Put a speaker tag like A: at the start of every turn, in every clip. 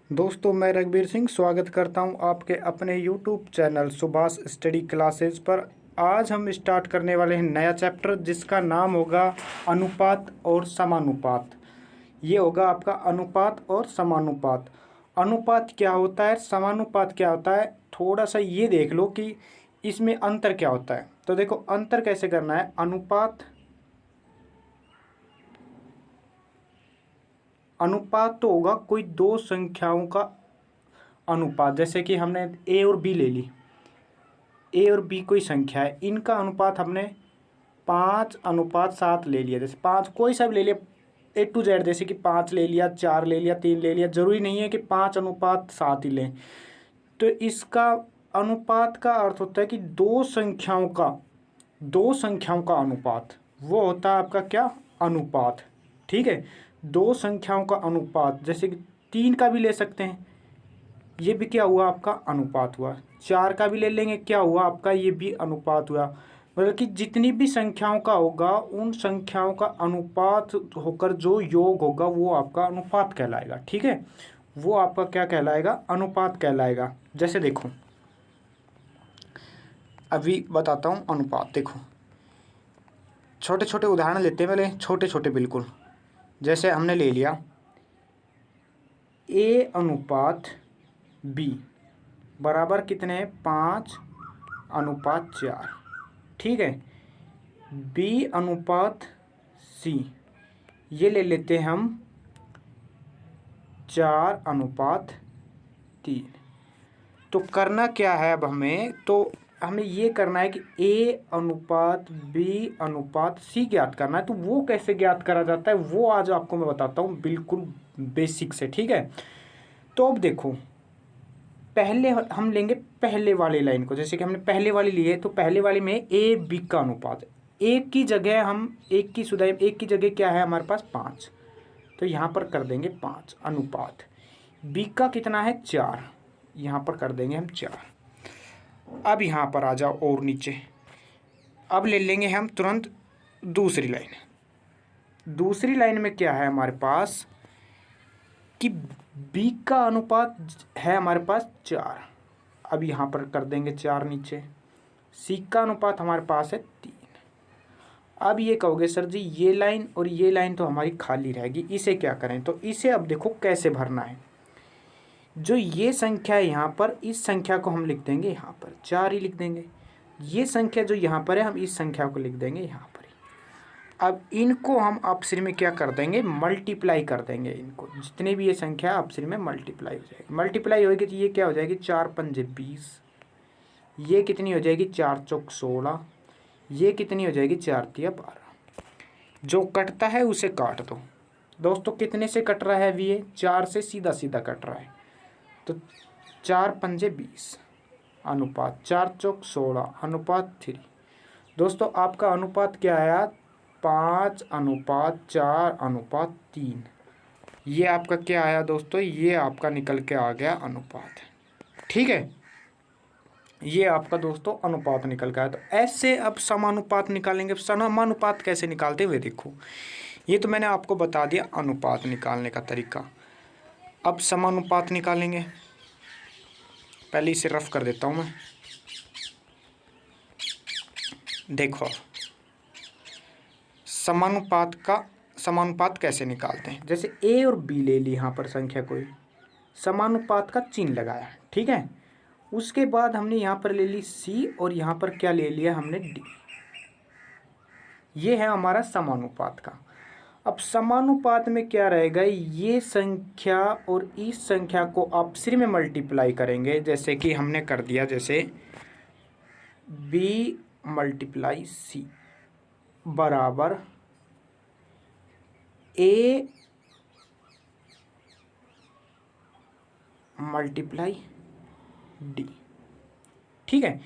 A: दोस्तों, मैं रघुवीर सिंह स्वागत करता हूं आपके अपने YouTube channel Subhash study classes पर। आज हम स्टार्ट करने वाले हैं नया चैप्टर जिसका नाम होगा अनुपात और समानुपात। ये होगा आपका अनुपात और समानुपात। अनुपात क्या होता है, समानुपात क्या होता है, थोड़ा सा ये देख लो कि इसमें अंतर क्या होता है। तो देखो अंतर कैसे करना है। अनुपात तो होगा कोई दो संख्याओं का अनुपात। जैसे कि हमने ए और बी ले ली, ए और बी कोई संख्या है, इनका अनुपात हमने 5:7 ले लिया। जैसे 5 कोई सा भी ले लिया, A to Z, जैसे कि 5 ले लिया, 4 ले लिया, 3 ले लिया, ज़रूरी नहीं है कि 5:7 ही लें। तो इसका अनुपात का अर्थ होता है कि दो संख्याओं का अनुपात, वो होता है आपका क्या, अनुपात। ठीक है, दो संख्याओं का अनुपात, जैसे कि 3 का भी ले सकते हैं, ये भी क्या हुआ, आपका अनुपात हुआ। 4 का भी ले लेंगे, क्या हुआ आपका, ये भी अनुपात हुआ। मतलब कि जितनी भी संख्याओं का होगा उन संख्याओं का अनुपात होकर जो योग होगा वो आपका अनुपात कहलाएगा। ठीक है, वो आपका क्या कहलाएगा, अनुपात कहलाएगा। जैसे देखो अभी बताता हूँ अनुपात। देखो छोटे छोटे उदाहरण लेते हैं पहले, छोटे छोटे बिल्कुल। जैसे हमने ले लिया A/B बराबर कितने हैं, 5:4। ठीक है, B/C ये ले लेते हैं हम 4:3। तो करना क्या है अब हमें, तो हमें ये करना है कि A/B/C ज्ञात करना है। तो वो कैसे ज्ञात करा जाता है वो आज आपको मैं बताता हूँ, बिल्कुल बेसिक से। ठीक है, तो अब देखो पहले हम लेंगे पहले वाली लाइन को। जैसे कि हमने पहले वाली ली है, तो पहले वाली में A/B का अनुपात, एक की जगह हम एक की जगह क्या है हमारे पास, 5। तो यहाँ पर कर देंगे 5 अनुपात। B का कितना है, 4, यहाँ पर कर देंगे हम 4। अब यहाँ पर आ जाओ और नीचे, अब ले लेंगे हम तुरंत दूसरी लाइन। दूसरी लाइन में क्या है हमारे पास कि B का अनुपात है हमारे पास 4। अब यहाँ पर कर देंगे 4 नीचे। C का अनुपात हमारे पास है 3। अब ये कहोगे सर जी ये लाइन और ये लाइन तो हमारी खाली रहेगी, इसे क्या करें। तो इसे अब देखो कैसे भरना है। जो ये संख्या है यहाँ पर, इस संख्या को हम लिख देंगे यहाँ पर 4 ही लिख देंगे। ये संख्या जो यहाँ पर है, हम इस संख्या को लिख देंगे यहाँ पर ही। अब इनको हम आपस में क्या कर देंगे, मल्टीप्लाई कर देंगे। इनको जितने भी ये संख्या आपस में मल्टीप्लाई हो जाएगी। मल्टीप्लाई होगी तो ये क्या हो जाएगी, 4×5 = 20। ये कितनी हो जाएगी, 4×4 = 16। ये कितनी हो जाएगी, 4×3 = 12। जो कटता है उसे काट दो। दोस्तों कितने से कट रहा है अभी, ये 4 से सीधा सीधा कट रहा है। तो 4×5 = 20 अनुपात 4×4 = 16 अनुपात 3। दोस्तों आपका अनुपात क्या आया, 5:4:3। ये आपका क्या आया दोस्तों, ये आपका निकल के आ गया अनुपात। ठीक है, ये आपका दोस्तों अनुपात निकल के आया। तो ऐसे अब समानुपात निकालेंगे। समानुपात कैसे निकालते हुए देखो, ये तो मैंने आपको बता दिया अनुपात निकालने का तरीका। अब समानुपात निकालेंगे। पहले इसे रफ कर देता हूँ मैं। देखो समानुपात कैसे निकालते हैं। जैसे A और B ले ली यहाँ पर संख्या कोई, समानुपात का चिन्ह लगाया। ठीक है, उसके बाद हमने यहाँ पर ले ली C और यहाँ पर क्या ले लिया हमने, D। ये है हमारा समानुपात का। अब समानुपात में क्या रहेगा, ये संख्या और इस संख्या को आपस में मल्टीप्लाई करेंगे। जैसे कि हमने कर दिया, जैसे B/C बराबर A/D। ठीक है,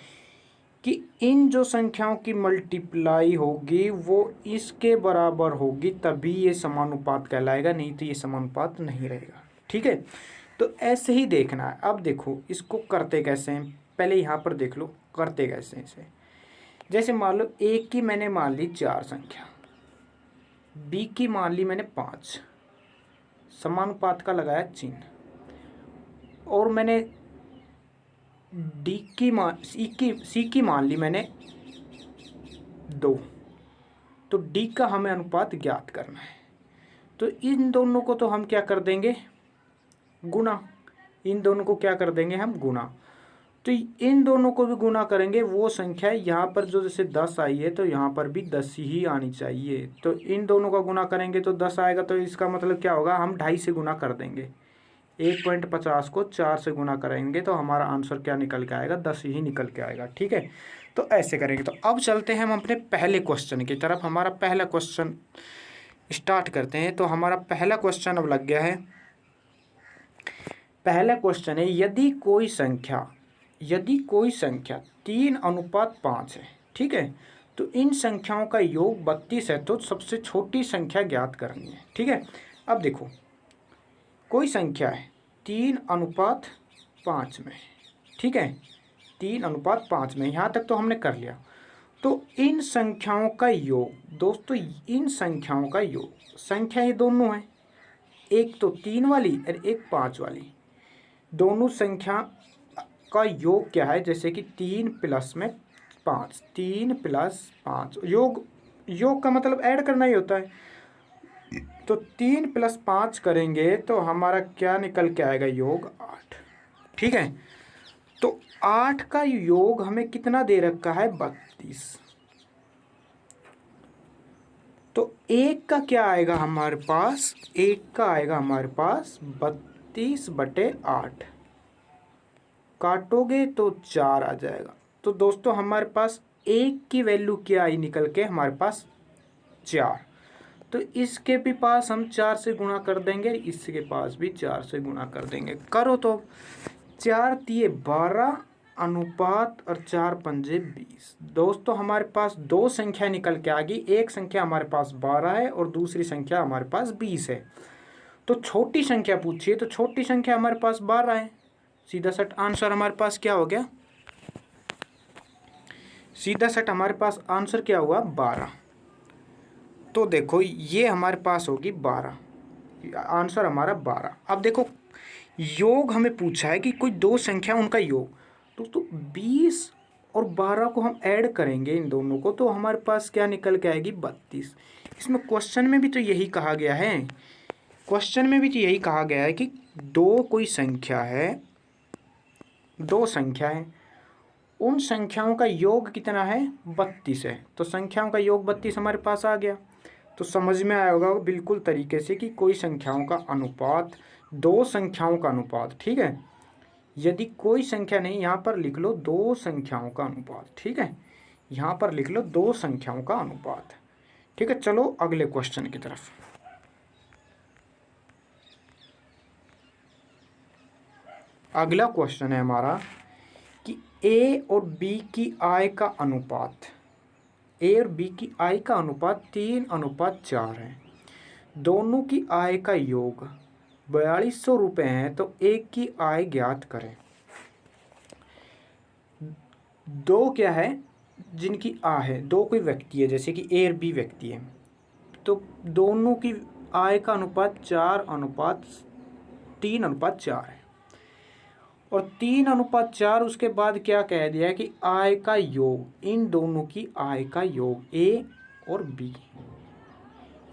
A: कि इन जो संख्याओं की मल्टीप्लाई होगी वो इसके बराबर होगी, तभी ये समानुपात कहलाएगा, नहीं तो ये समानुपात नहीं रहेगा। ठीक है, तो ऐसे ही देखना है। अब देखो इसको करते कैसे हैं, पहले यहाँ पर देख लो करते कैसे हैं इसे। जैसे मान लो A की मैंने मान ली 4 संख्या, B की मान ली मैंने 5, समानुपात का लगाया चिन्ह। और मैंने डी की मान सी की मान ली मैंने 2, तो डी का हमें अनुपात ज्ञात करना है। तो इन दोनों को तो हम क्या कर देंगे, गुना। इन दोनों को क्या कर देंगे हम, गुना। तो इन दोनों को भी गुना करेंगे, वो संख्या यहाँ पर जो जैसे 10 आई है तो यहाँ पर भी 10 ही आनी चाहिए। तो इन दोनों का गुना करेंगे तो 10 आएगा, तो इसका मतलब क्या होगा, हम 2.5 से गुना कर देंगे। 1.50 को 4 से गुना करेंगे तो हमारा आंसर क्या निकल के आएगा, 10 ही निकल के आएगा। ठीक है, तो ऐसे करेंगे। तो अब चलते हैं हम अपने पहले क्वेश्चन की तरफ। हमारा पहला क्वेश्चन स्टार्ट करते हैं। तो हमारा पहला क्वेश्चन अब लग गया है। पहला क्वेश्चन है, यदि कोई संख्या 3:5 है, ठीक है, तो इन संख्याओं का योग 32 है, तो सबसे छोटी संख्या ज्ञात करनी है। ठीक है, अब देखो कोई संख्या है 3:5 में, ठीक है, 3:5 में, यहाँ तक तो हमने कर लिया। तो इन संख्याओं का योग, दोस्तों इन संख्याओं का योग, संख्या ये दोनों है, एक तो 3 वाली और एक 5 वाली, दोनों संख्या का योग क्या है, जैसे कि 3 + 5, 3 + 5, योग का मतलब ऐड करना ही होता है। तो 3 + 5 करेंगे तो हमारा क्या निकल के आएगा, योग 8। ठीक है, तो 8 का योग हमें कितना दे रखा है, 32। तो 1 का क्या आएगा हमारे पास, 1 का आएगा हमारे पास 32/8, काटोगे तो 4 आ जाएगा। तो दोस्तों हमारे पास 1 की वैल्यू क्या आई निकल के, हमारे पास 4। तो इसके भी पास हम 4 से गुणा कर देंगे, इसके पास भी 4 से गुणा कर देंगे। करो तो 4 × 12 अनुपात और 4 × 5 = 20। दोस्तों हमारे पास दो संख्या निकल के आ गई, एक संख्या हमारे पास 12 है और दूसरी संख्या हमारे पास 20 है। तो छोटी संख्या पूछिए, तो छोटी संख्या हमारे पास 12 है। सीधा सट आंसर हमारे पास क्या हो गया, सीधा सट हमारे पास आंसर क्या हुआ, 12। तो देखो ये हमारे पास होगी 12, आंसर हमारा 12। अब देखो योग हमें पूछा है कि कोई दो संख्या उनका योग, तो 20 और 12 को हम ऐड करेंगे इन दोनों को, तो हमारे पास क्या निकल के आएगी, 32। इसमें क्वेश्चन में भी तो यही कहा गया है, क्वेश्चन में भी तो यही कहा गया है कि कोई संख्या है, दो संख्या है, उन संख्याओं का योग कितना है, 32 है। तो संख्याओं का योग 32 हमारे पास आ गया। तो समझ में आया होगा बिल्कुल तरीके से कि कोई संख्याओं का अनुपात, दो संख्याओं का अनुपात। ठीक है, यदि कोई संख्या नहीं, यहाँ पर लिख लो दो संख्याओं का अनुपात। ठीक है, यहाँ पर लिख लो दो संख्याओं का अनुपात। ठीक है, चलो अगले क्वेश्चन की तरफ। अगला क्वेश्चन है हमारा कि ए और बी की आय का अनुपात, ए और बी की आय का अनुपात 3:4 है। दोनों की आय का योग 4200 रुपये है, तो एक की आय ज्ञात करें। दो क्या है, जिनकी आय है, दो कोई व्यक्ति है, जैसे कि ए और बी व्यक्ति है, तो दोनों की आय का अनुपात 3:4 है। और 3:4 उसके बाद क्या कह दिया है कि आय का योग, इन दोनों की आय का योग, ए और बी,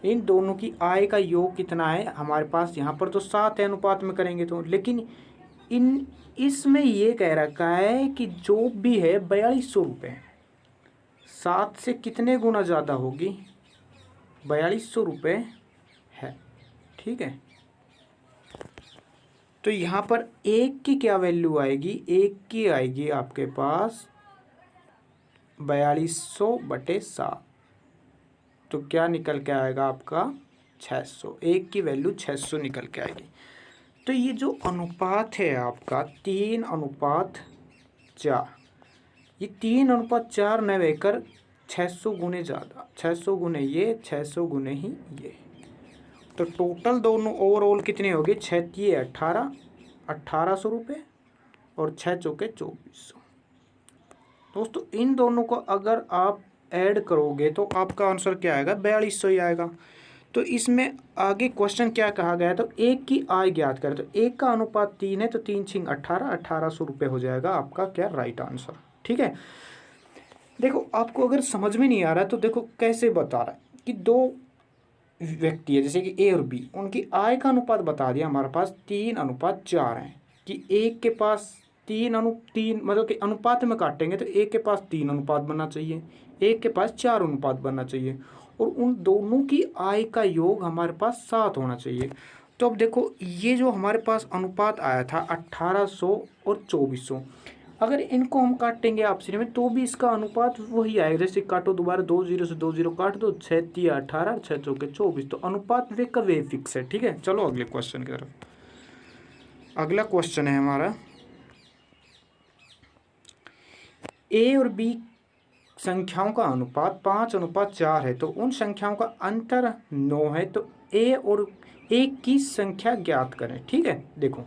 A: इन दोनों की आय का योग कितना है हमारे पास, यहाँ पर तो 7 है अनुपात में करेंगे तो, लेकिन इसमें ये कह रखा है कि जो भी है 4200 रुपये, 7 से कितने गुना ज़्यादा होगी, 4200 रुपये है। ठीक है, तो यहाँ पर एक की क्या वैल्यू आएगी, एक की आएगी आपके पास 4200/7, तो क्या निकल के आएगा आपका 600, एक की वैल्यू 600 निकल के आएगी। तो ये जो अनुपात है आपका 3:4, ये 3:4 न रहकर 600 गुने ज़्यादा, 600 गुने ये, 600 गुने ही ये, तो टोटल दोनों ओवरऑल कितने हो गए, 6 × 18, 1800 रुपये और 6 चौके 2400। दोस्तों इन दोनों को अगर आप ऐड करोगे तो आपका आंसर क्या आएगा, 4200 ही आएगा। तो इसमें आगे क्वेश्चन क्या कहा गया है, तो एक की आय ज्ञात करें। तो एक का अनुपात 3 है, तो 3 छिंग 18, 1800 रुपये हो जाएगा आपका क्या राइट आंसर। ठीक है, देखो आपको अगर समझ में नहीं आ रहा है तो देखो कैसे बता रहा है कि दो व्यक्ति है जैसे कि ए और बी, उनकी आय का अनुपात बता दिया हमारे पास 3:4 है, कि एक के पास 3:3 मतलब कि अनुपात में काटेंगे तो एक के पास 3 अनुपात बनना चाहिए, एक के पास 4 अनुपात बनना चाहिए, और उन दोनों की आय का योग हमारे पास 7 होना चाहिए। तो अब देखो ये जो हमारे पास अनुपात आया था 1800 और 2400, अगर इनको हम काटेंगे आपसी में तो भी इसका अनुपात वही आएगा। जैसे काटो दोबारा, 2 0 से 2 0 काट दो, 6 3 18, 6 चौके 24, तो अनुपात वे का वे फिक्स है। ठीक है, चलो अगले क्वेश्चन की तरफ। अगला क्वेश्चन है हमारा, ए और बी संख्याओं का अनुपात 5:4 है, तो उन संख्याओं का अंतर 9 है, तो ए और ए की संख्या ज्ञात करें। ठीक है, देखो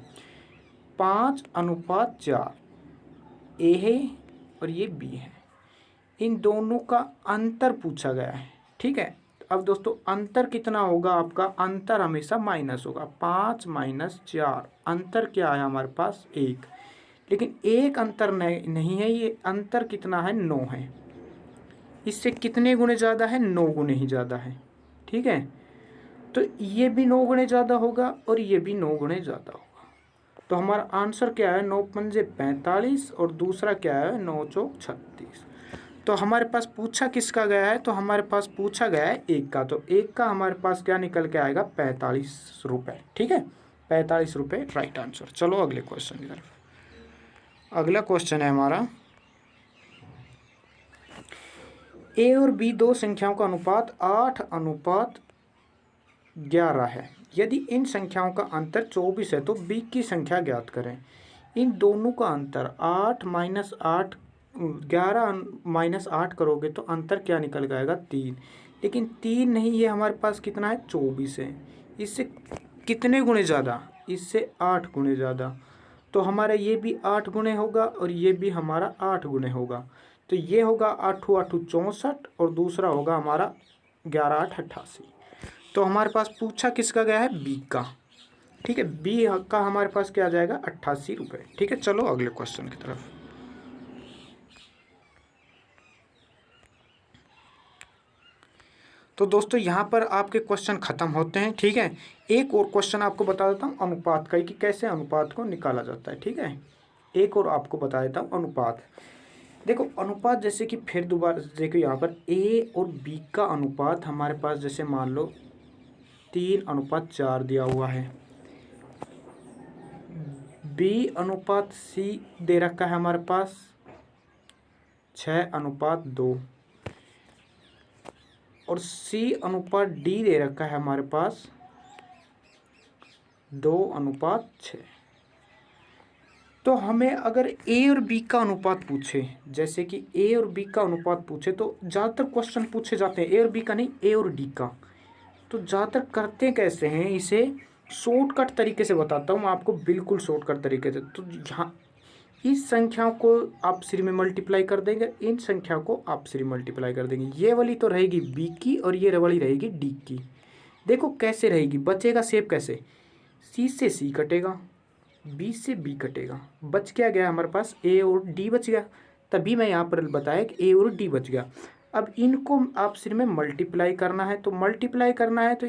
A: 5:4 ए है और ये बी है, इन दोनों का अंतर पूछा गया है। ठीक है, अब दोस्तों अंतर कितना होगा आपका, अंतर हमेशा माइनस होगा, 5 - 4, अंतर क्या है हमारे पास 1, लेकिन एक अंतर नहीं है, ये अंतर कितना है 9 है, इससे कितने गुने ज़्यादा है, 9 गुने ही ज़्यादा है। ठीक है, तो ये भी 9 गुने ज़्यादा होगा और ये भी 9 गुने ज़्यादा होगा, तो हमारा आंसर क्या है 9 पंजे 45 और दूसरा क्या है 9 चौक 36। तो हमारे पास पूछा किसका गया है, तो हमारे पास पूछा गया है एक का, तो एक का हमारे पास क्या निकल के आएगा 45 रुपये। ठीक है, 45 रुपये राइट आंसर। चलो अगले क्वेश्चन की तरफ। अगला क्वेश्चन है हमारा, ए और बी दो संख्याओं का अनुपात 8:11 है, यदि इन संख्याओं का अंतर 24 है तो बी की संख्या ज्ञात करें। इन दोनों का अंतर 8 - 8, 11 - 8 करोगे तो अंतर क्या निकल के आएगा 3, लेकिन 3 नहीं, ये हमारे पास कितना है 24 है, इससे कितने गुणे ज़्यादा, इससे 8 गुणे ज़्यादा, तो हमारा ये भी 8 गुणे होगा और ये भी हमारा 8 गुणे होगा, तो ये होगा 8 8 64 और दूसरा होगा हमारा 11 8 88। तो हमारे पास पूछा किसका गया है, बी का। ठीक है, बी का हमारे पास क्या आ जाएगा 88 रुपये। ठीक है, चलो अगले क्वेश्चन की तरफ। तो दोस्तों यहाँ पर आपके क्वेश्चन ख़त्म होते हैं। ठीक है, एक और क्वेश्चन आपको बता देता हूँ अनुपात का, कि कैसे अनुपात को निकाला जाता है। ठीक है, एक और आपको बता देता हूँ अनुपात। देखो अनुपात जैसे कि फिर दोबारा देखो, यहाँ पर ए और बी का अनुपात हमारे पास जैसे मान लो 3:4 दिया हुआ है, बी अनुपात सी दे रखा है हमारे पास 6:2, और सी अनुपात डी दे रखा है हमारे पास 2:6। तो हमें अगर ए और बी का अनुपात पूछे, जैसे कि ए और बी का अनुपात पूछे, तो ज़्यादातर क्वेश्चन पूछे जाते हैं ए और बी का नहीं, ए और डी का। तो ज़्यादातर करते कैसे हैं, इसे शॉर्टकट तरीके से बताता हूँ मैं आपको, बिल्कुल शॉर्टकट तरीके से। तो यहाँ इस संख्याओं को आप सिर में मल्टीप्लाई कर देंगे, इन संख्याओं को आप सिर में मल्टीप्लाई कर देंगे, ये वाली तो रहेगी बी की और ये वाली रहेगी डी की। देखो कैसे रहेगी, बचेगा शेप कैसे, सी से सी कटेगा, बी से बी कटेगा, बच क्या गया हमारे पास ए और डी बच गया, तभी मैं यहाँ पर बताया कि ए और डी बच गया। अब इनको आप सिर में मल्टीप्लाई करना है, तो मल्टीप्लाई करना है तो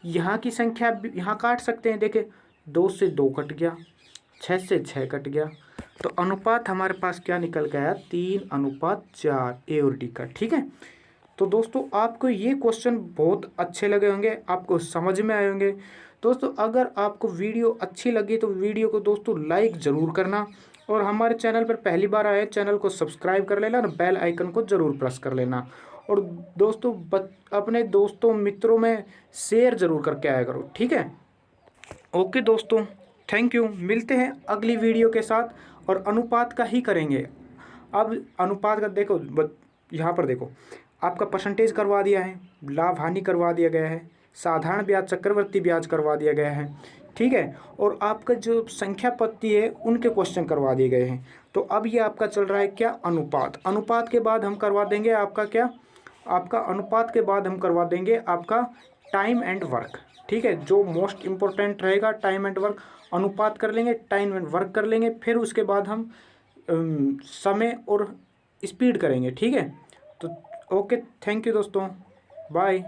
A: यहाँ की संख्या यहाँ काट सकते हैं, देखे 2 से 2 कट गया, 6 से 6 कट गया, तो अनुपात हमारे पास क्या निकल गया 3:4 ए और डी का। ठीक है, तो दोस्तों आपको ये क्वेश्चन बहुत अच्छे लगे होंगे, आपको समझ में आए होंगे। दोस्तों अगर आपको वीडियो अच्छी लगी तो वीडियो को दोस्तों लाइक ज़रूर करना, और हमारे चैनल पर पहली बार आए चैनल को सब्सक्राइब कर लेना और बेल आइकन को ज़रूर प्रेस कर लेना, और दोस्तों अपने दोस्तों मित्रों में शेयर ज़रूर करके आया करो। ठीक है, ओके दोस्तों, थैंक यू, मिलते हैं अगली वीडियो के साथ, और अनुपात का ही करेंगे। अब अनुपात का देखो, यहाँ पर देखो आपका परसेंटेज करवा दिया है, लाभ हानि करवा दिया गया है, साधारण ब्याज चक्रवर्ती ब्याज करवा दिया गया है। ठीक है, और आपका जो संख्या पत्ती है उनके क्वेश्चन करवा दिए गए हैं। तो अब ये आपका चल रहा है क्या अनुपात, अनुपात के बाद हम करवा देंगे आपका क्या, आपका अनुपात के बाद हम करवा देंगे आपका टाइम एंड वर्क, ठीक है। जो मोस्ट इम्पोर्टेंट रहेगा टाइम एंड वर्क, अनुपात कर लेंगे, टाइम एंड वर्क कर लेंगे, फिर उसके बाद हम समय और स्पीड करेंगे, ठीक है। तो ओके, थैंक यू दोस्तों, बाय।